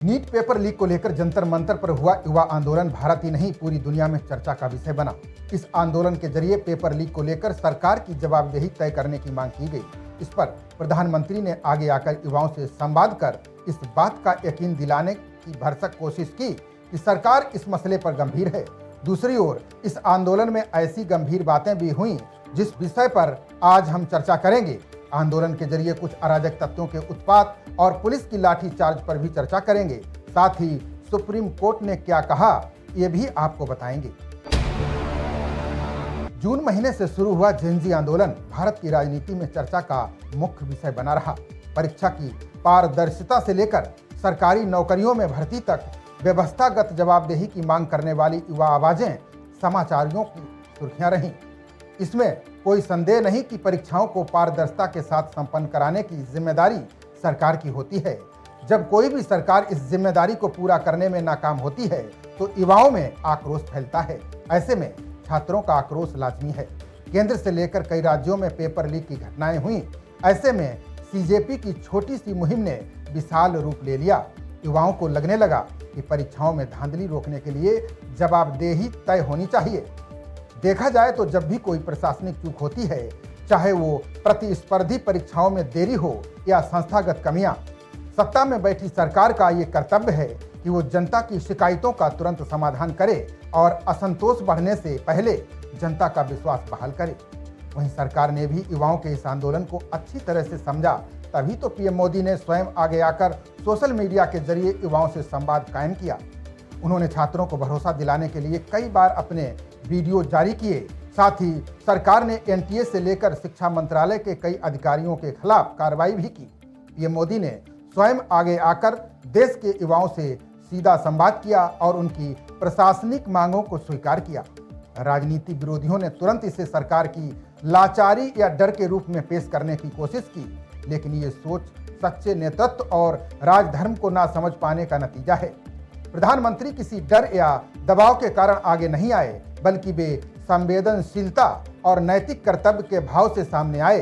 NEET paper leak को लेकर जंतर मंतर पर हुआ युवा आंदोलन भारत ही नहीं पूरी दुनिया में चर्चा का विषय बना। इस आंदोलन के जरिए पेपर लीक को लेकर सरकार की जवाबदेही तय करने की मांग की गई। इस पर प्रधानमंत्री ने आगे आकर युवाओं से संवाद कर इस बात का यकीन दिलाने की भरसक कोशिश की कि सरकार इस मसले पर गंभीर है। दूसरी ओर इस आंदोलन में ऐसी गंभीर बातें भी हुई जिस विषय पर आज हम चर्चा करेंगे। आंदोलन के जरिए कुछ अराजक तत्वों के उत्पात और पुलिस की लाठीचार्ज पर भी चर्चा करेंगे। साथ ही सुप्रीम कोर्ट ने क्या कहा ये भी आपको बताएंगे। जून महीने से शुरू हुआ जेनजी आंदोलन भारत की राजनीति में चर्चा का मुख्य विषय बना रहा। परीक्षा की पारदर्शिता से लेकर सरकारी नौकरियों में भर्ती तक व्यवस्थागत जवाबदेही की मांग करने वाली युवा आवाजें समाचारियों की सुर्खियां रहीं। इसमें कोई संदेह नहीं कि परीक्षाओं को पारदर्शिता के साथ संपन्न कराने की जिम्मेदारी सरकार की होती है। जब कोई भी सरकार इस जिम्मेदारी को पूरा करने में नाकाम होती है तो युवाओं में आक्रोश फैलता है। ऐसे में छात्रों का आक्रोश लाजमी है। केंद्र से लेकर कई राज्यों में पेपर लीक की घटनाएं हुई। ऐसे में सीजेपी की छोटी सी मुहिम ने विशाल रूप ले लिया। युवाओं को लगने लगा कि परीक्षाओं में धांधली रोकने के लिए जवाबदेही तय होनी चाहिए। देखा जाए तो जब भी कोई प्रशासनिक चूक होती है, चाहे वो प्रतिस्पर्धी परीक्षाओं में देरी हो या संस्थागत कमियां, सत्ता में बैठी सरकार का ये कर्तव्य है कि वो जनता की शिकायतों का तुरंत समाधान करे और असंतोष बढ़ने से पहले जनता का विश्वास बहाल करे। वहीं सरकार ने भी युवाओं के इस आंदोलन को अच्छी तरह से समझा, तभी तो पीएम मोदी ने स्वयं आगे आकर सोशल मीडिया के जरिए युवाओं से संवाद कायम किया। उन्होंने छात्रों को भरोसा दिलाने के लिए कई बार अपने वीडियो जारी किए। साथ ही सरकार ने एनटीए से लेकर शिक्षा मंत्रालय के कई अधिकारियों के खिलाफ कार्रवाई भी की। पीएम मोदी ने स्वयं आगे आकर देश के युवाओं से सीधा संवाद किया और उनकी प्रशासनिक मांगों को स्वीकार किया। राजनीतिक विरोधियों ने तुरंत इसे सरकार की लाचारी या डर के रूप में पेश करने की कोशिश की, लेकिन ये सोच सच्चे नेतृत्व और राजधर्म को ना समझ पाने का नतीजा है। प्रधानमंत्री किसी डर या दबाव के कारण आगे नहीं आए, बल्कि वे संवेदनशीलता और नैतिक कर्तव्य के भाव से सामने आए।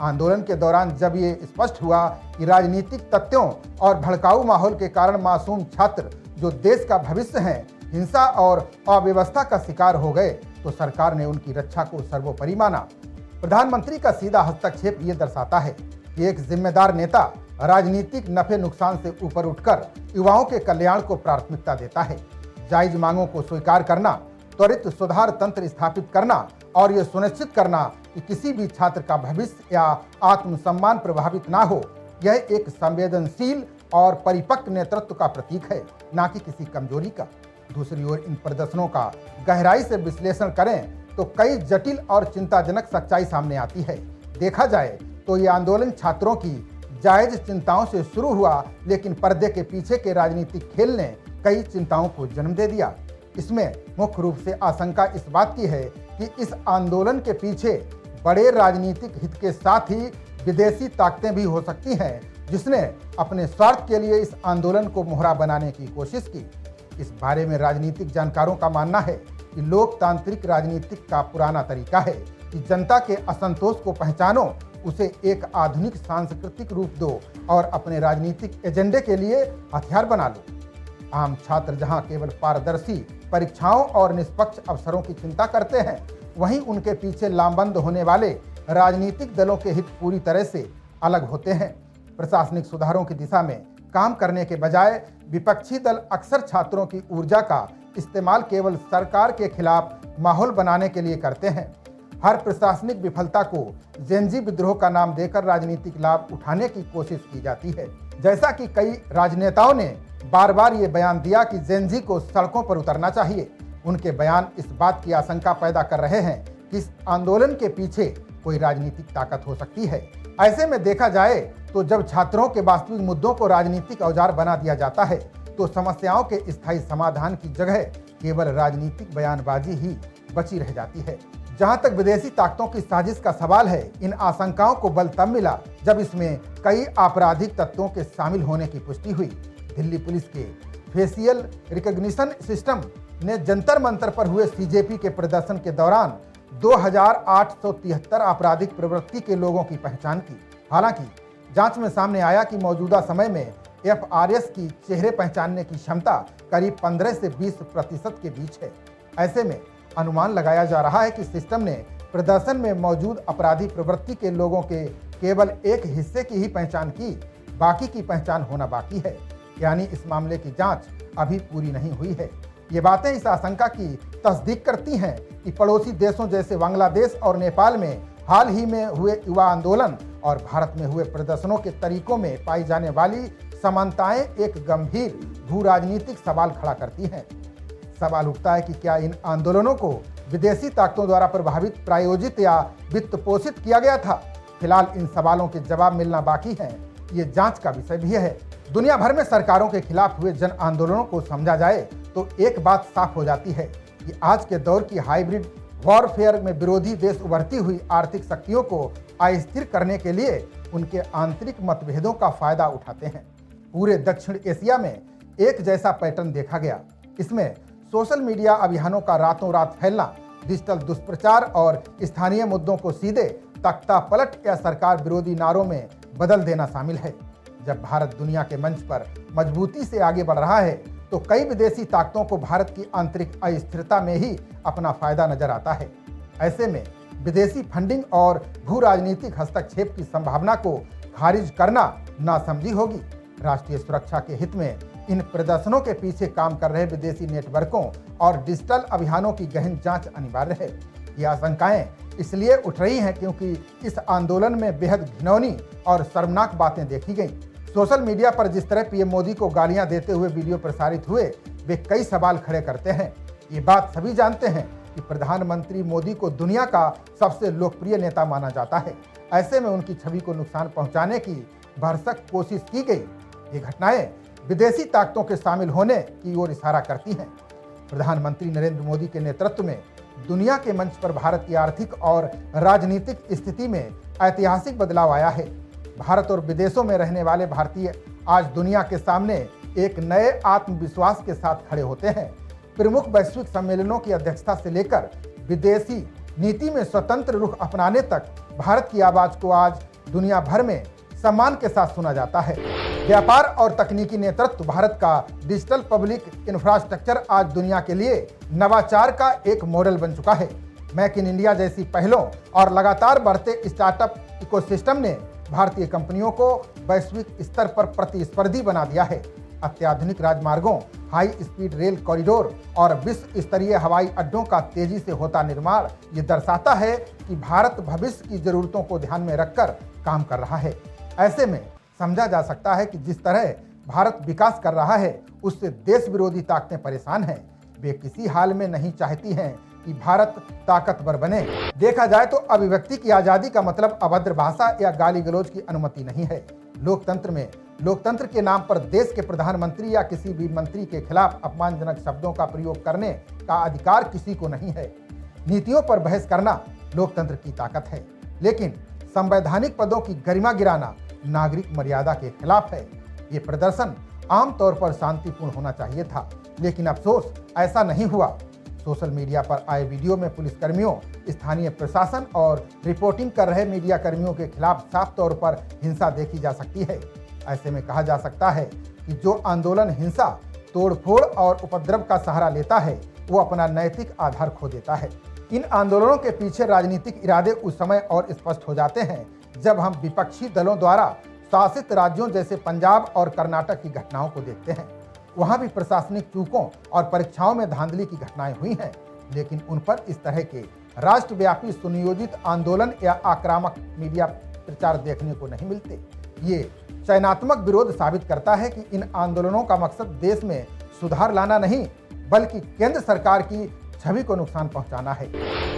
आंदोलन के दौरान जब ये स्पष्ट हुआ कि राजनीतिक तथ्यों और भड़काऊ माहौल के कारण मासूम छात्र जो देश का भविष्य हैं, हिंसा और अव्यवस्था का शिकार हो गए, तो सरकार ने उनकी रक्षा को सर्वोपरि माना। प्रधानमंत्री का सीधा हस्तक्षेप ये दर्शाता है कि एक जिम्मेदार नेता राजनीतिक नफे नुकसान से ऊपर उठकर युवाओं के कल्याण को प्राथमिकता देता है। जायज मांगों को स्वीकार करना, त्वरित सुधार तंत्र स्थापित करना और ये सुनिश्चित करना कि किसी भी छात्र का भविष्य या आत्मसम्मान प्रभावित ना हो, यह एक संवेदनशील और परिपक्व नेतृत्व का प्रतीक है, ना कि किसी कमजोरी का। दूसरी ओर इन प्रदर्शनों का गहराई से विश्लेषण करें तो कई जटिल और चिंताजनक सच्चाई सामने आती है। देखा जाए तो ये आंदोलन छात्रों की जायज चिंताओं से शुरू हुआ, लेकिन पर्दे के पीछे के राजनीतिक खेल ने कई चिंताओं को जन्म दे दिया। इसमें मुख्य रूप से आशंका इस बात की है कि इस आंदोलन के पीछे बड़े राजनीतिक हित के साथ ही विदेशी ताकतें भी हो सकती हैं, जिसने अपने स्वार्थ के लिए इस आंदोलन को मोहरा बनाने की कोशिश की। इस बारे में राजनीतिक जानकारों का मानना है कि लोकतांत्रिक राजनीतिक का पुराना तरीका है कि जनता के असंतोष को पहचानो, उसे एक आधुनिक सांस्कृतिक रूप दो और अपने राजनीतिक एजेंडे के लिए हथियार बना लो। आम छात्र जहां केवल पारदर्शी परीक्षाओं और निष्पक्ष अवसरों की चिंता करते हैं, वहीं उनके पीछे लामबंद होने वाले राजनीतिक दलों के हित पूरी तरह से अलग होते हैं। प्रशासनिक सुधारों की दिशा में काम करने के बजाय विपक्षी दल अक्सर छात्रों की ऊर्जा का इस्तेमाल केवल सरकार के खिलाफ माहौल बनाने के लिए करते हैं। हर प्रशासनिक विफलता को जेनजी विद्रोह का नाम देकर राजनीतिक लाभ उठाने की कोशिश की जाती है। जैसा कि कई राजनेताओं ने बार बार ये बयान दिया कि जेनजी को सड़कों पर उतरना चाहिए। उनके बयान इस बात की आशंका पैदा कर रहे हैं कि इस आंदोलन के पीछे कोई राजनीतिक ताकत हो सकती है। ऐसे में देखा जाए तो जब छात्रों के वास्तविक मुद्दों को राजनीतिक औजार बना दिया जाता है, तो समस्याओं के स्थायी समाधान की जगह केवल राजनीतिक बयानबाजी ही बची रह जाती है। जहां तक विदेशी ताकतों की साजिश का सवाल है, इन आशंकाओं को बल तब मिला जब इसमें कई आपराधिक तत्वों के शामिल होने की पुष्टि हुई। दिल्ली पुलिस के फेशियल रिकॉग्निशन सिस्टम ने जंतर मंतर पर हुए सीजेपी के प्रदर्शन के दौरान 2873 आपराधिक प्रवृत्ति के लोगों की पहचान की। हालांकि जांच में सामने आया कि मौजूदा समय में FRS की चेहरे पहचानने की क्षमता करीब 15 से 20% के बीच है। ऐसे में अनुमान लगाया जा रहा है कि सिस्टम ने प्रदर्शन में मौजूद अपराधी प्रवृत्ति के लोगों के केवल एक हिस्से की ही पहचान की, बाकी की पहचान होना बाकी है। यानी इस मामले की जांच अभी पूरी नहीं हुई है। ये बातें इस आशंका की तस्दीक करती हैं कि पड़ोसी देशों जैसे बांग्लादेश और नेपाल में हाल ही में हुए युवा आंदोलन और भारत में हुए प्रदर्शनों के तरीकों में पाई जाने वाली समानताएं एक गंभीर भू राजनीतिक सवाल खड़ा करती हैं। सवाल उठता है कि क्या इन आंदोलनों को विदेशी ताकतों द्वारा प्रभावित, प्रायोजित या वित्त पोषित किया गया था? फिलहाल इन सवालों के जवाब मिलना बाकी हैं। ये जांच का विषय भी है। दुनिया भर में सरकारों के खिलाफ हुए जन आंदोलनों को समझा जाए तो एक बात साफ हो जाती है कि आज के दौर की हाइब्रिड वॉरफेयर में विरोधी देश उभरती हुई आर्थिक शक्तियों को अस्थिर करने के लिए उनके आंतरिक मतभेदों का फायदा उठाते हैं। पूरे दक्षिण एशिया में एक जैसा पैटर्न देखा गया। इसमें सोशल मीडिया अभियानों का रातों रात फैलना, डिजिटल दुष्प्रचार और स्थानीय मुद्दों को सीधे तख्ता पलट या सरकार विरोधी नारों में बदल देना शामिल है। जब भारत दुनिया के मंच पर मजबूती से आगे बढ़ रहा है तो कई विदेशी ताकतों को भारत की आंतरिक अस्थिरता में ही अपना फायदा नजर आता है। ऐसे में विदेशी फंडिंग और भू राजनीतिक हस्तक्षेप की संभावना को खारिज करना नासमझी होगी। राष्ट्रीय सुरक्षा के हित में इन प्रदर्शनों के पीछे काम कर रहे विदेशी नेटवर्कों और डिजिटल अभियानों की गहन जांच अनिवार्य है। ये आशंकाएं इसलिए उठ रही हैं क्योंकि इस आंदोलन में बेहद घिनौनी और शर्मनाक बातें देखी गईं। सोशल मीडिया पर जिस तरह पीएम मोदी को गालियां देते हुए वीडियो प्रसारित हुए, वे कई सवाल खड़े करते हैं। ये बात सभी जानते हैं कि प्रधानमंत्री मोदी को दुनिया का सबसे लोकप्रिय नेता माना जाता है। ऐसे में उनकी छवि को नुकसान पहुंचाने की भरसक कोशिश की गई। ये घटनाएं विदेशी ताकतों के शामिल होने की ओर इशारा करती हैं। प्रधानमंत्री नरेंद्र मोदी के नेतृत्व में दुनिया के मंच पर भारत की आर्थिक और राजनीतिक स्थिति में ऐतिहासिक बदलाव आया है। भारत और विदेशों में रहने वाले भारतीय आज दुनिया के सामने एक नए आत्मविश्वास के साथ खड़े होते हैं। प्रमुख वैश्विक सम्मेलनों की अध्यक्षता से लेकर विदेशी नीति में स्वतंत्र रुख अपनाने तक भारत की आवाज को आज दुनिया भर में सम्मान के साथ सुना जाता है। व्यापार और तकनीकी नेतृत्व, भारत का डिजिटल पब्लिक इंफ्रास्ट्रक्चर आज दुनिया के लिए नवाचार का एक मॉडल बन चुका है। मेक इन इंडिया जैसी पहलों और लगातार बढ़ते स्टार्टअप इकोसिस्टम ने भारतीय कंपनियों को वैश्विक स्तर पर प्रतिस्पर्धी बना दिया है। अत्याधुनिक राजमार्गों, हाई स्पीड रेल कॉरिडोर और विश्व स्तरीय हवाई अड्डों का तेजी से होता निर्माण ये दर्शाता है कि भारत भविष्य की जरूरतों को ध्यान में रखकर काम कर रहा है। ऐसे में समझा जा सकता है कि जिस तरह भारत विकास कर रहा है उससे देश विरोधी ताकतें परेशान हैं। वे किसी हाल में नहीं चाहती हैं कि भारत ताकतवर बने। देखा जाए तो अभिव्यक्ति की आज़ादी का मतलब अभद्र भाषा या गाली गलौज की अनुमति नहीं है। लोकतंत्र में लोकतंत्र के नाम पर देश के प्रधानमंत्री या किसी भी मंत्री के खिलाफ अपमानजनक शब्दों का प्रयोग करने का अधिकार किसी को नहीं है। नीतियों पर बहस करना लोकतंत्र की ताकत है, लेकिन संवैधानिक पदों की गरिमा गिराना नागरिक मर्यादा के खिलाफ है। ये प्रदर्शन आमतौर पर शांतिपूर्ण होना चाहिए था, लेकिन अफसोस ऐसा नहीं हुआ। सोशल मीडिया पर आए वीडियो में पुलिसकर्मियों, स्थानीय प्रशासन और रिपोर्टिंग कर रहे मीडिया कर्मियों के खिलाफ साफ तौर पर हिंसा देखी जा सकती है। ऐसे में कहा जा सकता है कि जो आंदोलन हिंसा, तोड़फोड़ और उपद्रव का सहारा लेता है वो अपना नैतिक आधार खो देता है। इन आंदोलनों के पीछे राजनीतिक इरादे उस समय और स्पष्ट हो जाते हैं जब हम विपक्षी दलों द्वारा शासित राज्यों जैसे पंजाब और कर्नाटक की घटनाओं को देखते हैं। वहां भी प्रशासनिक चूकों और परीक्षाओं में धांधली की घटनाएं हुई हैं, लेकिन उन पर इस तरह के राष्ट्रव्यापी सुनियोजित आंदोलन या आक्रामक मीडिया प्रचार देखने को नहीं मिलते। ये चयनात्मक विरोध साबित करता है कि इन आंदोलनों का मकसद देश में सुधार लाना नहीं, बल्कि केंद्र सरकार की छवि को नुकसान पहुंचाना है।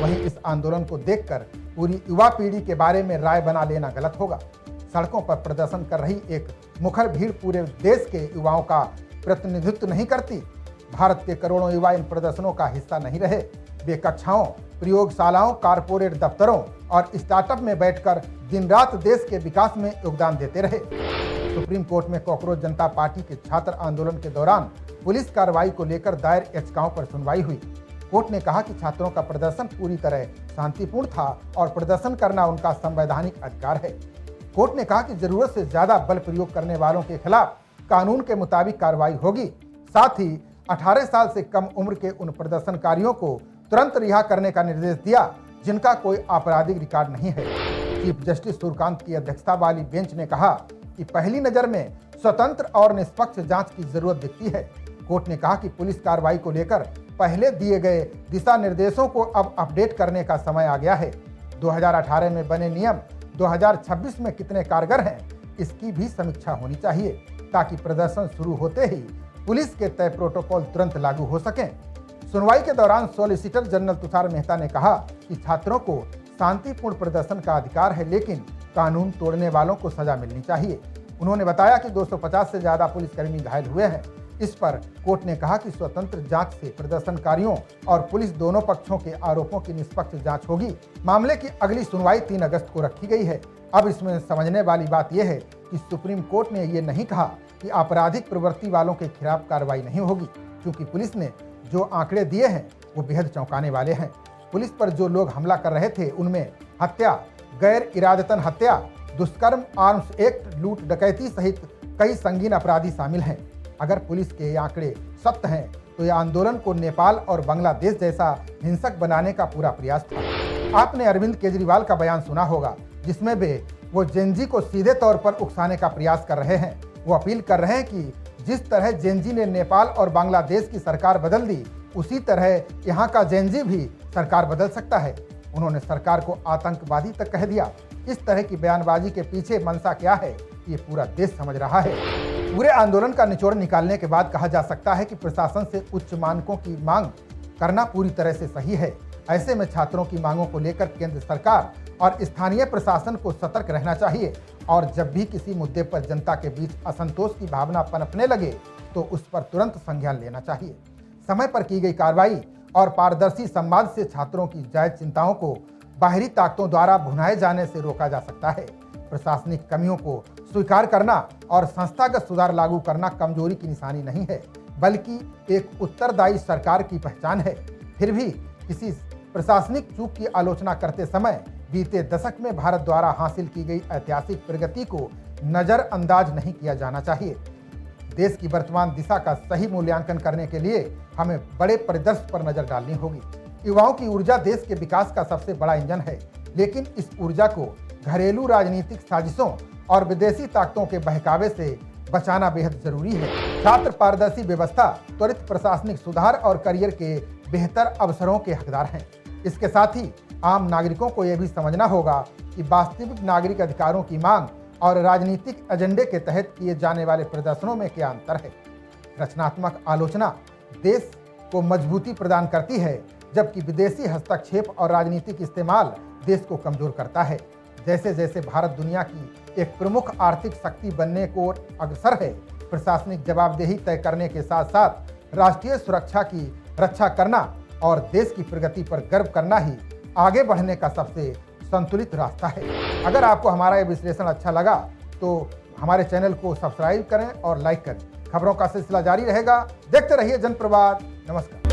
वहीं इस आंदोलन को देखकर पूरी युवा पीढ़ी के बारे में राय बना लेना गलत होगा। सड़कों पर प्रदर्शन कर रही एक मुखर भीड़ पूरे देश के युवाओं का प्रतिनिधित्व नहीं करती। भारत के करोड़ों युवा इन प्रदर्शनों का हिस्सा नहीं रहे। वे कक्षाओं, प्रयोगशालाओं, कारपोरेट दफ्तरों और स्टार्टअप में बैठकर दिन रात देश के विकास में योगदान देते रहे। सुप्रीम कोर्ट में कॉकरोच जनता पार्टी के छात्र आंदोलन के दौरान पुलिस कार्रवाई को लेकर दायर याचिकाओं पर सुनवाई हुई। कोर्ट ने कहा कि छात्रों का प्रदर्शन पूरी तरह शांतिपूर्ण था और प्रदर्शन करना उनका संवैधानिक अधिकार है। कोर्ट ने कहा कि जरूरत से ज्यादा बल प्रयोग करने वालों के खिलाफ कानून के मुताबिक कार्रवाई होगी। साथ ही 18 साल से कम उम्र के उन प्रदर्शनकारियों को तुरंत रिहा करने का निर्देश दिया जिनका कोई आपराधिक रिकॉर्ड नहीं है। चीफ जस्टिस सूर्यकांत की अध्यक्षता वाली बेंच ने कहा कि पहली नजर में स्वतंत्र और निष्पक्ष जांच की जरूरत दिखती है। कोर्ट ने कहा कि पुलिस कार्रवाई को लेकर पहले दिए गए दिशा निर्देशों को अब अपडेट करने का समय आ गया है। 2018 में बने नियम 2026 में कितने कारगर हैं, इसकी भी समीक्षा होनी चाहिए ताकि प्रदर्शन शुरू होते ही पुलिस के तय प्रोटोकॉल तुरंत लागू हो सकें। सुनवाई के दौरान सॉलिसिटर जनरल तुषार मेहता ने कहा कि छात्रों को शांतिपूर्ण प्रदर्शन का अधिकार है, लेकिन कानून तोड़ने वालों को सजा मिलनी चाहिए। उन्होंने बताया कि 250 से ज्यादा पुलिसकर्मी घायल हुए हैं। इस पर कोर्ट ने कहा कि स्वतंत्र जांच से प्रदर्शनकारियों और पुलिस दोनों पक्षों के आरोपों की निष्पक्ष जांच होगी। मामले की अगली सुनवाई 3 अगस्त को रखी गई है। अब इसमें समझने वाली बात यह है कि सुप्रीम कोर्ट ने ये नहीं कहा कि आपराधिक प्रवृत्ति वालों के खिलाफ कार्रवाई नहीं होगी, क्योंकि पुलिस ने जो आंकड़े दिए हैं वो बेहद चौंकाने वाले हैं। पुलिस पर जो लोग हमला कर रहे थे उनमें हत्या, गैर इरादतन हत्या, दुष्कर्म, आर्म्स एक्ट, लूट डकैती सहित कई संगीन अपराधी शामिल हैं। अगर पुलिस के ये आंकड़े सत्य हैं तो यह आंदोलन को नेपाल और बांग्लादेश जैसा हिंसक बनाने का पूरा प्रयास था। आपने अरविंद केजरीवाल का बयान सुना होगा, जिसमें वो जेनजी को सीधे तौर पर उकसाने का प्रयास कर रहे हैं। वो अपील कर रहे हैं कि जिस तरह जेनजी ने नेपाल और बांग्लादेश की सरकार बदल दी, उसी तरह यहाँ का जेनजी भी सरकार बदल सकता है। उन्होंने सरकार को आतंकवादी तक कह दिया। इस तरह की बयानबाजी के पीछे मंशा क्या है, ये पूरा देश समझ रहा है। पूरे आंदोलन का निचोड़ निकालने के बाद कहा जा सकता है कि प्रशासन से उच्च मानकों की मांग करना पूरी तरह से सही है। ऐसे में छात्रों की मांगों को लेकर केंद्र सरकार और स्थानीय प्रशासन को सतर्क रहना चाहिए और जब भी किसी मुद्दे पर जनता के बीच असंतोष की भावना पनपने लगे तो उस पर तुरंत संज्ञान लेना चाहिए। समय पर की गई कार्रवाई और पारदर्शी संवाद से छात्रों की जायज चिंताओं को बाहरी ताकतों द्वारा भुनाए जाने से रोका जा सकता है। प्रशासनिक कमियों को स्वीकार करना और संस्थागत सुधार लागू करना कमजोरी की निशानी नहीं है, बल्कि एक उत्तरदायी सरकार की पहचान है। फिर भी किसी प्रशासनिक चूक की आलोचना करते समय बीते दशक में भारत द्वारा हासिल की गई ऐतिहासिक प्रगति को नजरअंदाज नहीं किया जाना चाहिए। देश की वर्तमान दिशा का सही मूल्यांकन करने के लिए हमें बड़े परिदृश्य पर नजर डालनी होगी। युवाओं की ऊर्जा देश के विकास का सबसे बड़ा इंजन है, लेकिन इस ऊर्जा को घरेलू राजनीतिक साजिशों और विदेशी ताकतों के बहकावे से बचाना बेहद जरूरी है। छात्र पारदर्शी व्यवस्था, त्वरित प्रशासनिक सुधार और करियर के बेहतर अवसरों के हकदार हैं। इसके साथ ही आम नागरिकों को यह भी समझना होगा कि वास्तविक नागरिक अधिकारों की मांग और राजनीतिक एजेंडे के तहत किए जाने वाले प्रदर्शनों में क्या अंतर है। रचनात्मक आलोचना देश को मजबूती प्रदान करती है, जबकि विदेशी हस्तक्षेप और राजनीतिक इस्तेमाल देश को कमजोर करता है। जैसे जैसे भारत दुनिया की एक प्रमुख आर्थिक शक्ति बनने को अग्रसर है, प्रशासनिक जवाबदेही तय करने के साथ साथ राष्ट्रीय सुरक्षा की रक्षा करना और देश की प्रगति पर गर्व करना ही आगे बढ़ने का सबसे संतुलित रास्ता है। अगर आपको हमारा ये विश्लेषण अच्छा लगा तो हमारे चैनल को सब्सक्राइब करें और लाइक करें। खबरों का सिलसिला जारी रहेगा। देखते रहिए जनप्रवाद। नमस्कार।